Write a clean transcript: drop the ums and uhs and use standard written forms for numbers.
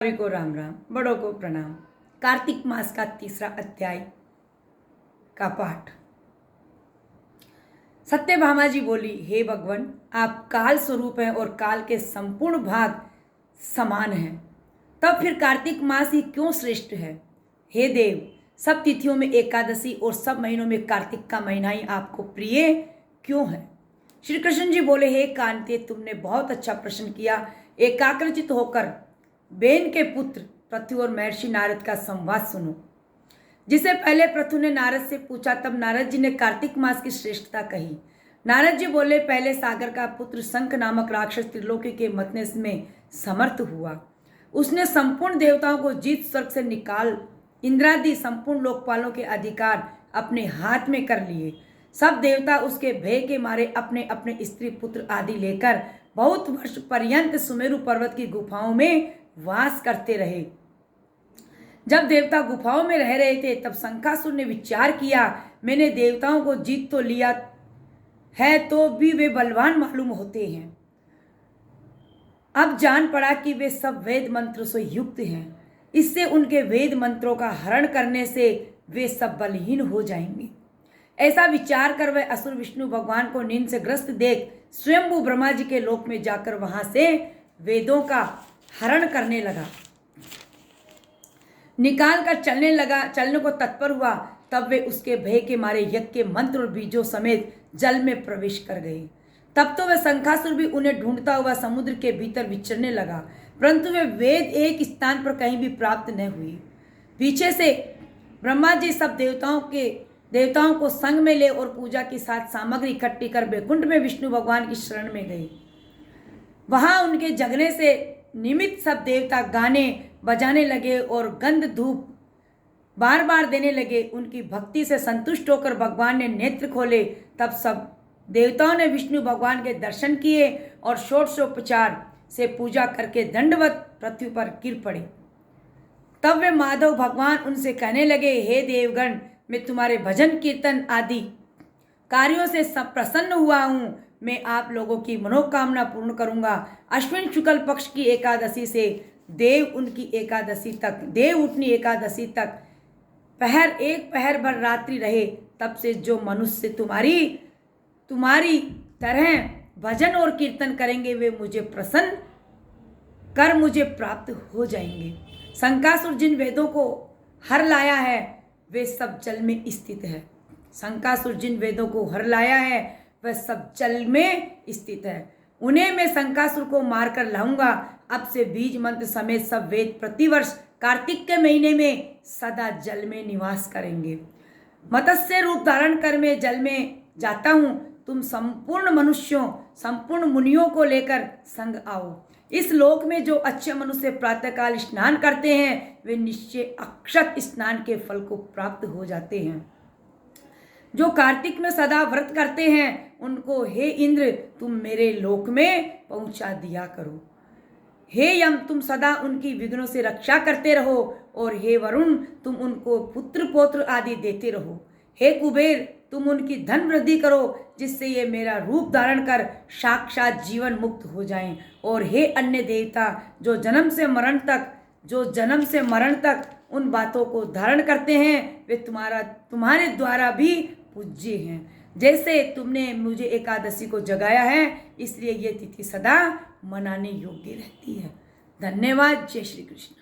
सभी को राम राम, बड़ों को प्रणाम। कार्तिक मास का तीसरा अध्याय का पाठ। सत्यभामा जी बोली, हे भगवान, आप काल स्वरूप हैं और काल के संपूर्ण भाग समान हैं, तब फिर कार्तिक मास ही क्यों श्रेष्ठ है? हे देव, सब तिथियों में एकादशी और सब महीनों में कार्तिक का महीना ही आपको प्रिय क्यों है? श्री कृष्ण जी बोले, हे कांते, तुमने बहुत अच्छा प्रश्न किया। एकाग्रचित होकर बेन के पुत्र पृथु और महर्षि नारद का संवाद सुनो। जिसे पहले पृथु ने नारद से पूछा, तब नारद जी ने कार्तिक मास की श्रेष्ठता कही। नारद जी बोले, पहले सागर का पुत्र शंख नामक राक्षस त्रिलोकी के मतने में समर्थ हुआ। उसने संपूर्ण देवताओं को जीत स्वर्ग से निकाल इंद्रादि संपूर्ण लोकपालों के अधिकार अपने हाथ में कर लिए। सब देवता उसके भय के मारे अपने अपने स्त्री पुत्र आदि लेकर बहुत वर्ष पर्यंत सुमेरु पर्वत की गुफाओं में वास करते रहे। जब देवता गुफाओं में रह रहे थे, तब शंखासुर ने विचार किया, मैंने देवताओं को जीत तो लिया है, तो भी वे बलवान मालूम होते हैं। अब जान पड़ा कि वे सब वेद मंत्रों से युक्त हैं। इससे उनके वेद मंत्रों का हरण करने से वे सब बलहीन हो जाएंगे। ऐसा विचार कर वह असुर विष्णु भगवान को नींद से ग्रस्त देख स्वयंभू ब्रह्मा जी के लोक में जाकर वहां से वेदों का हरण करने लगा। निकाल कर चलने को तत्पर हुआ। तब वे उसके भय के मारे यज्ञ के मंत्र और बीजों समेत जल में प्रवेश कर गए। तब तो वह शंखासुर भी उन्हें ढूंढता हुआ समुद्र के भीतर विचरने लगा, परंतु वे वेद एक स्थान पर कहीं भी प्राप्त न हुई। पीछे से ब्रह्मा जी सब देवताओं को संग में ले और पूजा के साथ सामग्री इकट्ठी कर वैकुंठ में विष्णु भगवान की शरण में गए। वहां उनके जगने से निमित्त सब देवता गाने बजाने लगे और गंध धूप बार बार देने लगे। उनकी भक्ति से संतुष्ट होकर भगवान ने नेत्र खोले। तब सब देवताओं ने विष्णु भगवान के दर्शन किए और षोडशोपचार से पूजा करके दंडवत पृथ्वी पर गिर पड़े। तब वे माधव भगवान उनसे कहने लगे, हे देवगण, मैं तुम्हारे भजन कीर्तन आदि कार्यों से सब प्रसन्न हुआ हूँ। मैं आप लोगों की मनोकामना पूर्ण करूंगा। अश्विन शुक्ल पक्ष की एकादशी से देव उठनी एकादशी तक एक पहर भर रात्रि रहे। तब से जो मनुष्य तुम्हारी तरह भजन और कीर्तन करेंगे, वे मुझे प्रसन्न कर मुझे प्राप्त हो जाएंगे। शंखासुर जिन वेदों को हर लाया है, वे सब जल में स्थित है। शंखासुर जिन वेदों को हर लाया है, वह सब जल में स्थित है। उन्हें मैं शंखासुर को मारकर लाऊंगा। अब से बीज मंत्र समेत सब वेद प्रतिवर्ष कार्तिक के महीने में सदा जल में निवास करेंगे। मत्स्य रूप धारण कर मैं जल में जाता हूँ। तुम संपूर्ण मनुष्यों, संपूर्ण मुनियों को लेकर संग आओ। इस लोक में जो अच्छे मनुष्य प्रातःकाल स्नान करते हैं, वे निश्चय अक्षत स्नान के फल को प्राप्त हो जाते हैं। जो कार्तिक में सदा व्रत करते हैं, उनको हे इंद्र, तुम मेरे लोक में पहुंचा दिया करो। हे यम, तुम सदा उनकी विघ्नों से रक्षा करते रहो। और हे वरुण, तुम उनको पुत्र पौत्र आदि देते रहो। हे कुबेर, तुम उनकी धन वृद्धि करो, जिससे ये मेरा रूप धारण कर साक्षात जीवन मुक्त हो जाएं। और हे अन्य देवता, जो जन्म से मरण तक उन बातों को धारण करते हैं, वे तुम्हारे द्वारा भी पूज्य हैं। जैसे तुमने मुझे एकादशी को जगाया है, इसलिए ये तिथि सदा मनाने योग्य रहती है। धन्यवाद। जय श्री कृष्ण।